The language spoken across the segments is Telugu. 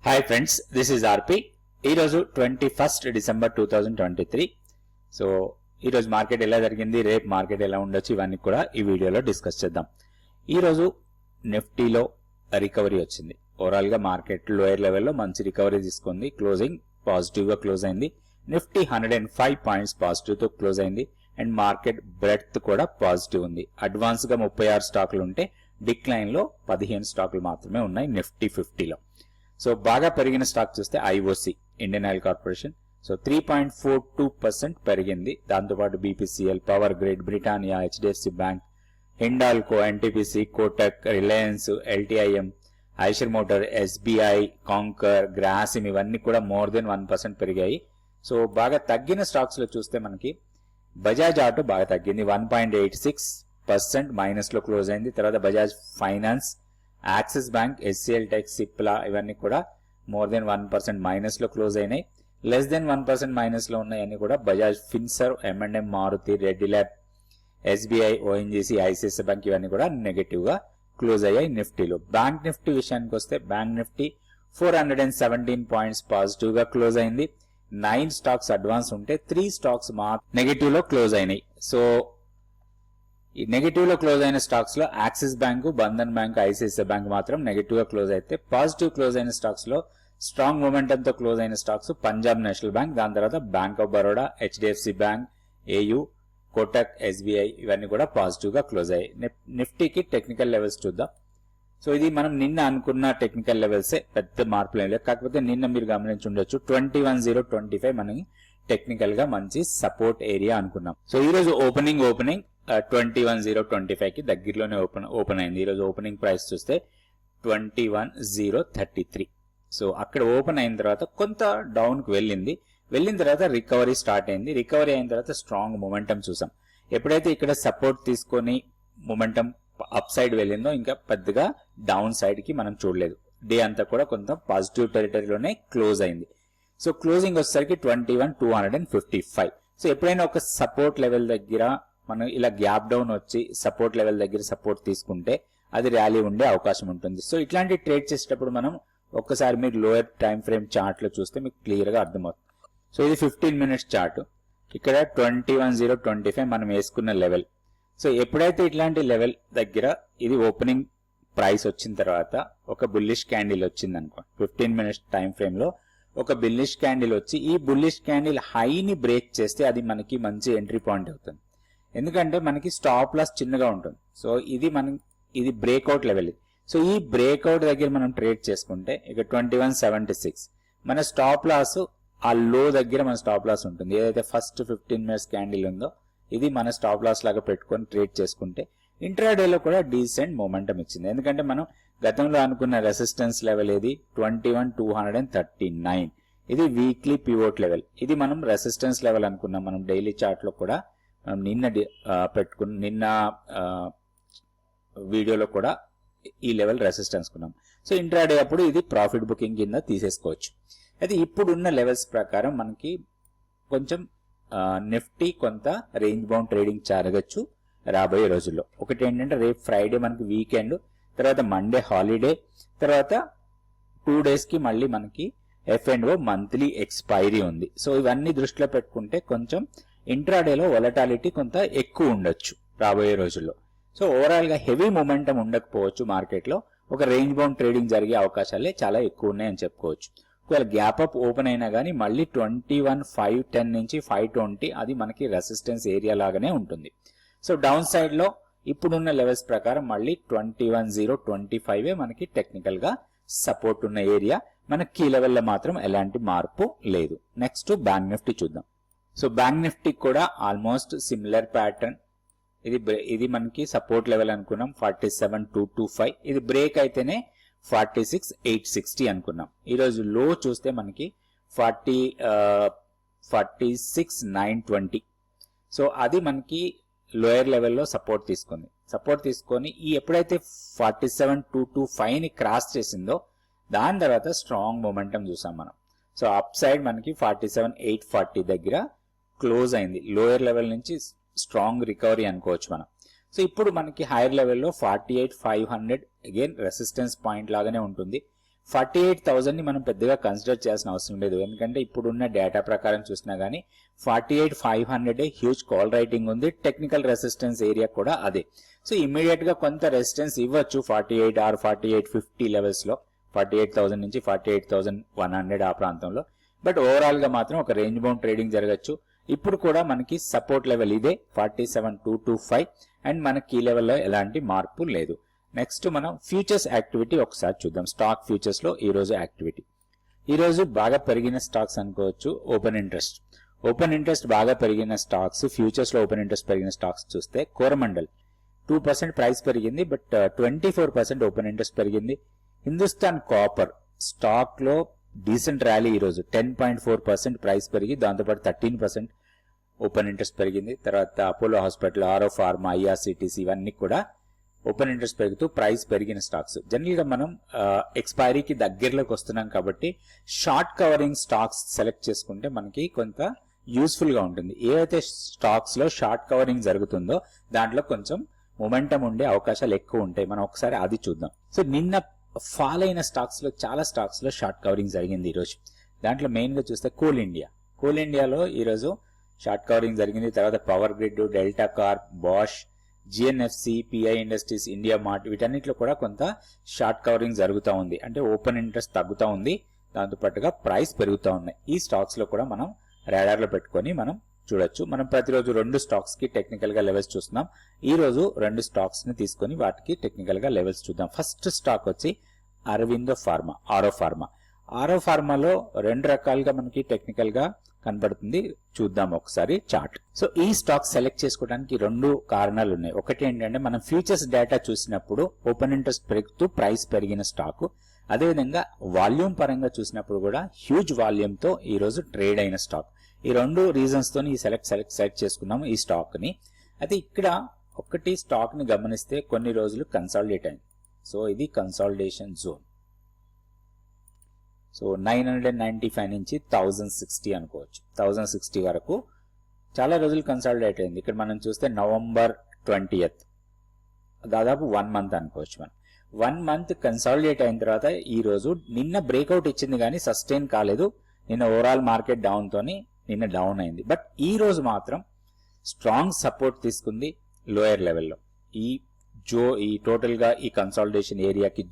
హాయ్ ఫ్రెండ్స్, దిస్ ఈజ్ ఆర్పి. ఈరోజు 21st డిసెంబర్ 2023. సో ఈరోజు మార్కెట్ ఎలా జరిగింది, రేపు మార్కెట్ ఎలా ఉండొచ్చు, ఇవన్నీ కూడా ఈ వీడియోలో డిస్కస్ చేద్దాం. ఈరోజు నిఫ్టీలో రికవరీ వచ్చింది. ఓవరాల్ గా మార్కెట్ లోయర్ లెవెల్లో మంచి రికవరీ తీసుకుంది. క్లోజింగ్ పాజిటివ్ గా క్లోజ్ అయింది. నిఫ్టీ 105 పాయింట్స్ పాజిటివ్ తో క్లోజ్ అయింది. అండ్ మార్కెట్ బ్రెడ్త్ కూడా పాజిటివ్ ఉంది. అడ్వాన్స్ గా 36 స్టాకులు ఉంటే డిక్లైన్ లో 15 స్టాకులు మాత్రమే ఉన్నాయి నిఫ్టీ 50లో. సో బాగా పెరిగిన స్టాక్ చూస్తే ఐఓసి, ఇండియన్ ఆయిల్ కార్పొరేషన్. సో 3.42% పెరిగింది. దాంతోపాటు BPCL, Power Grid, Britannia, HDFC bank, Hindalco, NTPC, Kotak, Reliance, LTIM, Eicher motor, SBI, Concor, Grasim ఇవన్నీ కూడా మోర్ దెన్ 1% పెరిగాయి. సో బాగా తగ్గిన స్టాక్స్ లో చూస్తే మనకి బజాజ్ ఆటో బాగా తగ్గింది. 1.86% మైనస్ లో క్లోజ్ అయింది. తర్వాత Bajaj finance, Axis bank, HCL tech, Cipla ఇవన్నీ కూడా మోర్ దెన్ 1% మైనస్ లో క్లోజ్ అయినాయి. లెస్ దెన్ 1% మైనస్ లో ఉన్నాయని కూడా Bajaj Finserv, M&M, Maruti, Reddy lab, SBI, ONGC, ICICI bank ఇవన్నీ కూడా నెగటివ్ గా క్లోజ్ అయ్యాయి నిఫ్టీలో. బ్యాంక్ నిఫ్టీ విషయానికి వస్తే బ్యాంక్ నిఫ్టీ 417 పాయింట్స్ పాజిటివ్ గా క్లోజ్ అయింది. 9 స్టాక్స్ అడ్వాన్స్ ఉంటే 3 స్టాక్స్ నెగటివ్ లో క్లోజ్ అయినాయి. సో ఈ నెగటివ్ లో క్లోజ్ అయిన స్టాక్స్ లో axis bank, Bandhan bank, ICICI bank మాత్రం నెగటివ్ గా క్లోజ్ అయితే, పాజిటివ్ క్లోజ్ అయిన స్టాక్స్ లో స్ట్రాంగ్ మొమెంటం తో క్లోజ్ అయిన స్టాక్స్ పంజాబ్ నేషనల్ బ్యాంక్, దాని తర్వాత bank of Baroda, HDFC bank, AU, Kotak, SBI ఇవన్నీ కూడా పాజిటివ్ గా క్లోజ్ అయ్యాయి. నిఫ్టీకి టెక్నికల్ లెవెల్స్ చూద్దాం. సో ఇది మనం నిన్న అనుకున్న టెక్నికల్ లెవెల్సే, పెద్ద మార్పులు ఏం లేదు. కాకపోతే నిన్న మీరు గమనించి ఉండొచ్చు 21,025 మనకి టెక్నికల్ గా మంచి సపోర్ట్ ఏరియా అనుకున్నాం. సో ఈ రోజు ఓపెనింగ్ 21,025 కి దగ్గరలోనే ఓపెన్ అయింది. ఈరోజు ఓపెనింగ్ ప్రైస్ చూస్తే 21,033. సో అక్కడ ఓపెన్ అయిన తర్వాత కొంత డౌన్ కు వెళ్ళిన తర్వాత రికవరీ స్టార్ట్ అయింది. రికవరీ అయిన తర్వాత స్ట్రాంగ్ మొమెంటం చూసాం. ఎప్పుడైతే ఇక్కడ సపోర్ట్ తీసుకొని మొమెంటం అప్ సైడ్ వెళ్ళిందో ఇంకా పెద్దగా డౌన్ సైడ్ కి మనం చూడలేదు. డే అంతా కూడా కొంత పాజిటివ్ టెరిటరీలోనే క్లోజ్ అయింది. సో క్లోజింగ్ వచ్చేసరికి 21,255. సో ఎప్పుడైనా ఒక సపోర్ట్ లెవెల్ దగ్గర మనం ఇలా గ్యాప్ డౌన్ వచ్చి సపోర్ట్ లెవెల్ దగ్గర సపోర్ట్ తీసుకుంటే అది ర్యాలీ ఉండే అవకాశం ఉంటుంది. సో ఇట్లాంటి ట్రేడ్ చేసేటప్పుడు మనం ఒక్కసారి మీరు లోయర్ టైం ఫ్రేమ్ చార్ట్ లో చూస్తే మీకు క్లియర్ గా అర్థమవుతుంది. సో ఇది 15 మినిట్స్ చార్ట్. ఇక్కడ 21,025 మనం వేసుకున్న లెవెల్. సో ఎప్పుడైతే ఇట్లాంటి లెవెల్ దగ్గర ఇది ఓపెనింగ్ ప్రైస్ వచ్చిన తర్వాత ఒక బుల్లిష్ క్యాండిల్ వచ్చింది అనుకో, 15 మినిట్స్ టైం ఫ్రేమ్ లో ఒక బుల్లిష్ క్యాండిల్ వచ్చి ఈ బుల్లిష్ క్యాండిల్ హైని బ్రేక్ చేస్తే అది మనకి మంచి ఎంట్రీ పాయింట్ అవుతుంది. ఎందుకంటే మనకి స్టాప్ లాస్ చిన్నగా ఉంటుంది. సో ఇది బ్రేక్అవుట్ లెవెల్. సో ఈ బ్రేక్అవుట్ దగ్గర మనం ట్రేడ్ చేసుకుంటే ఇక 2176 మన స్టాప్ లాస్, ఆ లో దగ్గర మన స్టాప్ లాస్ ఉంటుంది. ఏదైతే ఫస్ట్ 15 మినిట్స్ క్యాండిల్ ఉందో ఇది మన స్టాప్ లాస్ లాగా పెట్టుకొని ట్రేడ్ చేసుకుంటే ఇంట్రాడేలో కూడా డీసెంట్ మొమెంటం ఇచ్చింది. ఎందుకంటే మనం గతంలో అనుకున్న రెసిస్టెన్స్ లెవెల్ ఏది 21,239. ఇది వీక్లీ పివోట్ లెవెల్. ఇది మనం రెసిస్టెన్స్ లెవెల్ అనుకున్నాం. మనం డైలీ చార్ట్ లో కూడా నిన్న వీడియోలో కూడా ఈ లెవెల్ రెసిస్టెన్స్ కున్నాం. సో ఇంట్రాడే అప్పుడు ఇది ప్రాఫిట్ బుకింగ్ కింద తీసేసుకోవచ్చు. అయితే ఇప్పుడున్న లెవెల్స్ ప్రకారం మనకి కొంచెం నిఫ్టీ కొంత రేంజ్ బౌండ్ ట్రేడింగ్ జరగచ్చు రాబోయే రోజుల్లో. ఒకటి ఏంటంటే రేపు ఫ్రైడే మనకి వీకెండ్, తర్వాత మండే హాలిడే, తర్వాత 2 days కి మళ్ళీ మనకి F&O మంత్లీ ఎక్స్పైరీ ఉంది. సో ఇవన్నీ దృష్టిలో పెట్టుకుంటే కొంచెం ఇంట్రాడేలో వొలటాలిటీ కొంత ఎక్కువ ఉండొచ్చు రాబోయే రోజుల్లో. సో ఓవరాల్ గా హెవీ మొమెంటం ఉండకపోవచ్చు మార్కెట్ లో. ఒక రేంజ్ బౌండ్ ట్రేడింగ్ జరిగే అవకాశాలే చాలా ఎక్కువ ఉన్నాయని చెప్పుకోవచ్చు. ఒకవేళ గ్యాప్ అప్ ఓపెన్ అయినా కానీ మళ్ళీ 21,510 నుంచి 520 అది మనకి రెసిస్టెన్స్ ఏరియా లాగానే ఉంటుంది. సో డౌన్ సైడ్ లో ఇప్పుడున్న లెవెల్స్ ప్రకారం మళ్ళీ 21,025 మనకి టెక్నికల్ గా సపోర్ట్ ఉన్న ఏరియా. మన కీ లెవెల్ లో మాత్రం ఎలాంటి మార్పు లేదు. నెక్స్ట్ బ్యాంక్ నిఫ్టీ చూద్దాం. సో బ్యాంక్ నిఫ్టీ కూడా ఆల్మోస్ట్ సిమిలర్ ప్యాటర్న్. ఇది మనకి సపోర్ట్ లెవెల్ అనుకున్నాం 47,225. ఇది బ్రేక్ అయితేనే 46,860 అనుకున్నాం. ఈరోజు లో చూస్తే మనకి 46,920. సో అది మనకి లోయర్ లెవెల్లో సపోర్ట్ తీసుకొని ఈ ఎప్పుడైతే 47,225 ని క్రాస్ చేసిందో దాని తర్వాత స్ట్రాంగ్ మొమెంటం చూసాం మనం. సో అప్ సైడ్ మనకి 47,840 దగ్గర క్లోజ్ అయింది. లోయర్ లెవెల్ నుంచి స్ట్రాంగ్ రికవరీ అనుకోవచ్చు మనం. సో ఇప్పుడు మనకి హైయర్ లెవెల్లో 48,500 అగైన్ రెసిస్టెన్స్ పాయింట్ లాగానే ఉంటుంది. 48,000 ని మనం పెద్దగా కన్సిడర్ చేయాల్సిన అవసరం లేదు. ఎందుకంటే ఇప్పుడున్న డేటా ప్రకారం చూసినా గానీ 48,500 హ్యూజ్ కాల్ రైటింగ్ ఉంది. టెక్నికల్ రెసిస్టెన్స్ ఏరియా కూడా అదే. సో ఇమీడియట్ గా కొంత రెసిస్టెన్స్ ఇవ్వచ్చు 48 ఆర్ 4850 లెవెల్స్ లో, 48,000 నుంచి 48,100 ఆ ప్రాంతంలో. బట్ ఓవరాల్ గా మాత్రం ఒక రేంజ్ బౌండ్ ట్రేడింగ్ జరగచ్చు. ఇప్పుడు కూడా మనకి సపోర్ట్ లెవెల్ ఇదే 47,225 అండ్ మన కీ లెవెల్లో ఎలాంటి మార్పు లేదు. నెక్స్ట్ మనం ఫ్యూచర్స్ యాక్టివిటీ ఒకసారి చూద్దాం. స్టాక్ ఫ్యూచర్స్ లో ఈ రోజు యాక్టివిటీ, ఈ రోజు బాగా పెరిగిన స్టాక్స్ అనుకోవచ్చు. ఓపెన్ ఇంట్రెస్ట్ బాగా పెరిగిన స్టాక్స్, ఫ్యూచర్స్ లో ఓపెన్ ఇంట్రెస్ట్ పెరిగిన స్టాక్స్ చూస్తే కోరమండల్ 2% ప్రైస్ పెరిగింది, బట్ 24% ఓపెన్ ఇంట్రెస్ట్ పెరిగింది. హిందుస్థాన్ కాపర్ స్టాక్ లో డీసెంట్ ర్యాలీ ఈ రోజు 10.4% ప్రైస్ పెరిగి దాంతోపాటు 13% ఓపెన్ ఇంట్రెస్ట్ పెరిగింది. తర్వాత అపోలో హాస్పిటల్, ఆరో ఫార్మా, ఐఆర్సిటిసి ఇవన్నీ కూడా ఓపెన్ ఇంట్రెస్ట్ పెరుగుతూ ప్రైస్ పెరిగిన స్టాక్స్. జనరల్ గా మనం ఎక్స్పైరీకి దగ్గరలోకి వస్తున్నాం కాబట్టి షార్ట్ కవరింగ్ స్టాక్స్ సెలెక్ట్ చేసుకుంటే మనకి కొంత యూస్ఫుల్ గా ఉంటుంది. ఏవైతే స్టాక్స్ లో షార్ట్ కవరింగ్ జరుగుతుందో దాంట్లో కొంచెం మొమెంటం ఉండే అవకాశాలు ఎక్కువ ఉంటాయి. మనం ఒకసారి అది చూద్దాం. సో నిన్న ఫాల్ అయిన స్టాక్స్ లో చాలా స్టాక్స్ లో షార్ట్ కవరింగ్ జరిగింది ఈ రోజు. దాంట్లో మెయిన్ గా చూస్తే కోల్ ఇండియాలో ఈ రోజు షార్ట్ కవరింగ్ జరిగింది. తర్వాత Power Grid, Delta Corp, Bosch, GNFC, PI Industries, India Mart వీటన్నిటిలో కూడా కొంత షార్ట్ కవరింగ్ జరుగుతూ ఉంది. అంటే ఓపెన్ ఇంట్రెస్ట్ తగ్గుతూ ఉంది, దాంతో పాటుగా ప్రైస్ పెరుగుతూ ఉన్నాయి. ఈ స్టాక్స్ లో కూడా మనం రాడార్ లో పెట్టుకొని మనం చూడొచ్చు. మనం ప్రతిరోజు 2 స్టాక్స్ కి టెక్నికల్ గా లెవెల్స్ చూస్తున్నాం. ఈ రోజు 2 స్టాక్స్ ని తీసుకొని వాటికి టెక్నికల్ గా లెవెల్స్ చూద్దాం. ఫస్ట్ స్టాక్ వచ్చి అరవిందో ఫార్మా, ఆరో ఫార్మాలో 2 రకాలుగా మనకి టెక్నికల్ గా కనబడుతుంది. చూద్దాం ఒకసారి చార్ట్. సో ఈ స్టాక్ సెలెక్ట్ చేసుకోవడానికి 2 కారణాలు ఉన్నాయి. ఒకటి ఏంటంటే మనం ఫ్యూచర్స్ డేటా చూసినప్పుడు ఓపెన్ ఇంట్రెస్ట్ పెరుగుతూ ప్రైస్ పెరిగిన స్టాక్, అదేవిధంగా వాల్యూమ్ పరంగా చూసినప్పుడు కూడా హ్యూజ్ వాల్యూమ్ తో ఈ రోజు ట్రేడ్ అయిన స్టాక్. ఈ 2 రీజన్స్ తో ఈ సెలెక్ట్ చేసుకున్నాము ఈ స్టాక్ ని. అయితే ఇక్కడ ఒకటి స్టాక్ ని గమనిస్తే కొన్ని రోజులు కన్సాలిడేట్ అయింది. సో ఇది కన్సాలిడేషన్ జోన్. సో 995 నుంచి 1060 అనుకోవచ్చు. 1060 వరకు చాలా రోజులు కన్సాలిడేట్ అయింది. ఇక్కడ మనం చూస్తే నవంబర్ 20th దాదాపు 1 మంత్ అనుకోవచ్చు. మనం 1 మంత్ కన్సాలిడేట్ అయిన తర్వాత ఈ రోజు నిన్న బ్రేక్అవుట్ ఇచ్చింది కానీ సస్టైన్ కాలేదు. నిన్న ఓవరాల్ మార్కెట్ డౌన్ తోని నిన్న డౌన్ అయింది. బట్ ఈ రోజు మాత్రం స్ట్రాంగ్ సపోర్ట్ తీసుకుంది లోయర్ లెవెల్లో. ఈ టోటల్ గా ఈ కన్సాలిడేషన్ ఏరియాకి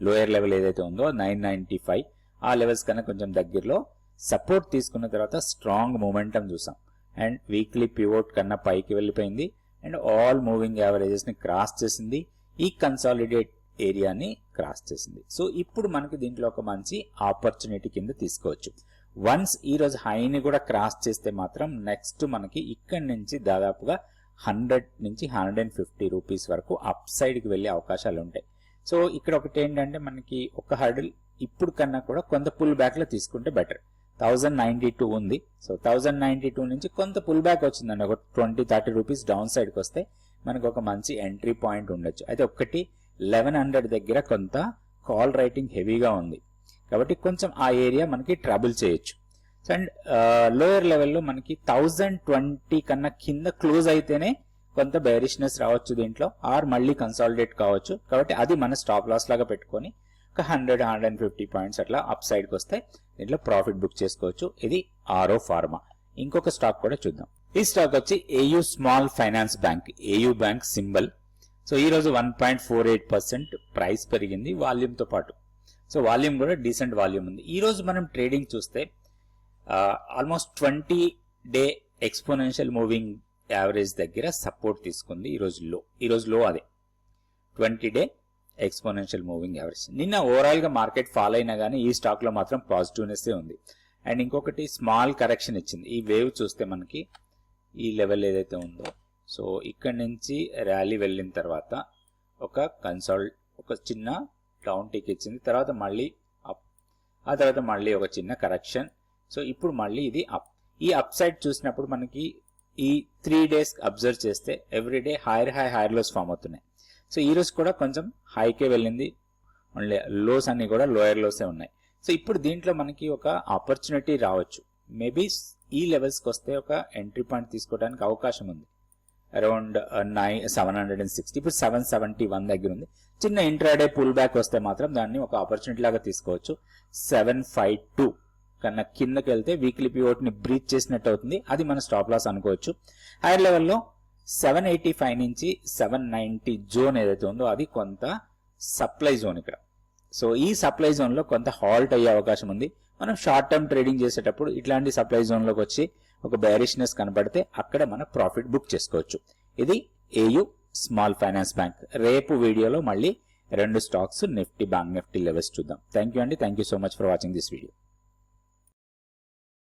లోయర్ లెవెల్ ఏదైతే ఉందో 995 ఆ లెవెల్స్ కన్నా కొంచెం దగ్గరలో సపోర్ట్ తీసుకున్న తర్వాత స్ట్రాంగ్ మూమెంటం చూసాం. అండ్ వీక్లీ పివోట్ కన్నా పైకి వెళ్ళిపోయింది అండ్ ఆల్ మూవింగ్ యావరేజెస్ ని క్రాస్ చేసింది. ఈ కన్సాలిడేట్ ఏరియాని క్రాస్ చేసింది. సో ఇప్పుడు మనకి దీంట్లో ఒక మంచి ఆపర్చునిటీ కింద తీసుకోవచ్చు. వన్స్ ఈ రోజు హైని కూడా క్రాస్ చేస్తే మాత్రం నెక్స్ట్ మనకి ఇక్కడి నుంచి దాదాపుగా 100 నుంచి 150 రూపీస్ వరకు అప్ సైడ్ కి వెళ్లే అవకాశాలు ఉంటాయి. సో ఇక్కడ ఒకటి ఏంటంటే మనకి ఒక హర్డిల్ ఇప్పుడు కన్నా కూడా కొంత పుల్ బ్యాక్ లో తీసుకుంటే బెటర్. 1092 ఉంది. సో 1092 నుంచి కొంత పుల్ బ్యాక్ వచ్చిందండి. ఒక 20-30 రూపీస్ డౌన్ సైడ్ కి వస్తే మనకు ఒక మంచి ఎంట్రీ పాయింట్ ఉండొచ్చు. అయితే ఒకటి 1100 దగ్గర కొంత కాల్ రైటింగ్ హెవీగా ఉంది కాబట్టి కొంచెం ఆ ఏరియా మనకి ట్రబుల్ చేయొచ్చు. అండ్ లోయర్ లెవెల్లో మనకి 1020 కన్నా కింద క్లోజ్ అయితేనే కొంత బేరిష్నెస్ రావచ్చు దీంట్లో, ఆర్ మళ్ళీ కన్సాలిడేట్ కావచ్చు. కాబట్టి అది మన స్టాప్ లాస్ లాగా పెట్టుకొని ఒక 100-150 పాయింట్స్ అట్లా అప్ సైడ్ కి వస్తే దీంట్లో ప్రాఫిట్ బుక్ చేసుకోవచ్చు. ఇది ఆరో ఫార్మా. ఇంకొక స్టాక్ కూడా చూద్దాం. ఈ స్టాక్ వచ్చి AU small finance bank, AU bank symbol. So ఈ రోజు 1.48% ప్రైస్ పెరిగింది వాల్యూమ్ తో పాటు. సో వాల్యూమ్ కూడా డీసెంట్ వాల్యూమ్ ఉంది. ఈ రోజు మనం ట్రేడింగ్ చూస్తే almost 20-day exponential moving average దగ్గర సపోర్ట్ తీసుకుంది. ఈ రోజు లో అదే 20-day ఎక్స్పోనెన్షియల్ మూవింగ్ యావరేజ్. నిన్న ఓవరాల్ గా మార్కెట్ ఫాల్ అయినా కానీ ఈ స్టాక్ లో మాత్రం పాజిటివ్నెస్ ఉంది. అండ్ ఇంకొకటి స్మాల్ కరెక్షన్ ఇచ్చింది. ఈ వేవ్ చూస్తే మనకి ఈ లెవెల్ ఏదైతే ఉందో, సో ఇక్కడ నుంచి ర్యాలీ వెళ్ళిన తర్వాత ఒక చిన్న డౌన్ టిక్ ఇచ్చింది, తర్వాత మళ్ళీ అప్, ఆ తర్వాత మళ్ళీ ఒక చిన్న కరెక్షన్. సో ఇప్పుడు మళ్ళీ ఇది అప్. ఈ అప్ సైడ్ చూసినప్పుడు మనకి ఈ 3 days అబ్జర్వ్ చేస్తే ఎవ్రీడే హైయర్ లోస్ ఫామ్ అవుతున్నాయి. సో ఈ రోజు కూడా కొంచెం హైకే వెళ్ళింది, ఓన్లీ లోస్ అన్ని కూడా లోయర్ లోసే ఉన్నాయి. సో ఇప్పుడు దీంట్లో మనకి ఒక ఆపర్చునిటీ రావచ్చు. మేబీ ఈ లెవెల్స్కి వస్తే ఒక ఎంట్రీ పాయింట్ తీసుకోవడానికి అవకాశం ఉంది. అరౌండ్ 760, ఇప్పుడు 771 దగ్గర ఉంది. చిన్న ఇంట్రాడే పుల్ బ్యాక్ వస్తే మాత్రం దాన్ని ఒక ఆపర్చునిటీ లాగా తీసుకోవచ్చు. 752 కన్నా కిందకి వెళ్తే వీక్లీ పివోట్ ని బ్రీచ్ చేసినట్టు అవుతుంది, అది మన స్టాప్ లాస్ అనుకోవచ్చు. హైయర్ లెవెల్లో 785 నుంచి 790 జోన్ ఏదైతే ఉందో అది కొంత సప్లై జోన్ ఇక్కడ. సో ఈ సప్లై జోన్ లో కొంత హాల్ట్ అయ్యే అవకాశం ఉంది. మనం షార్ట్ టర్మ్ ట్రేడింగ్ చేసేటప్పుడు ఇట్లాంటి సప్లై జోన్ లోకి వచ్చి ఒక బేరిష్నెస్ కనబడితే అక్కడ మనం ప్రాఫిట్ బుక్ చేసుకోవచ్చు. ఇది ఏయూ స్మాల్ ఫైనాన్స్ బ్యాంక్. రేపు వీడియోలో మళ్ళీ 2 stocks Nifty, bank Nifty levels చూద్దాం. థ్యాంక్ యూ అండి. Thank you so much for watching this video.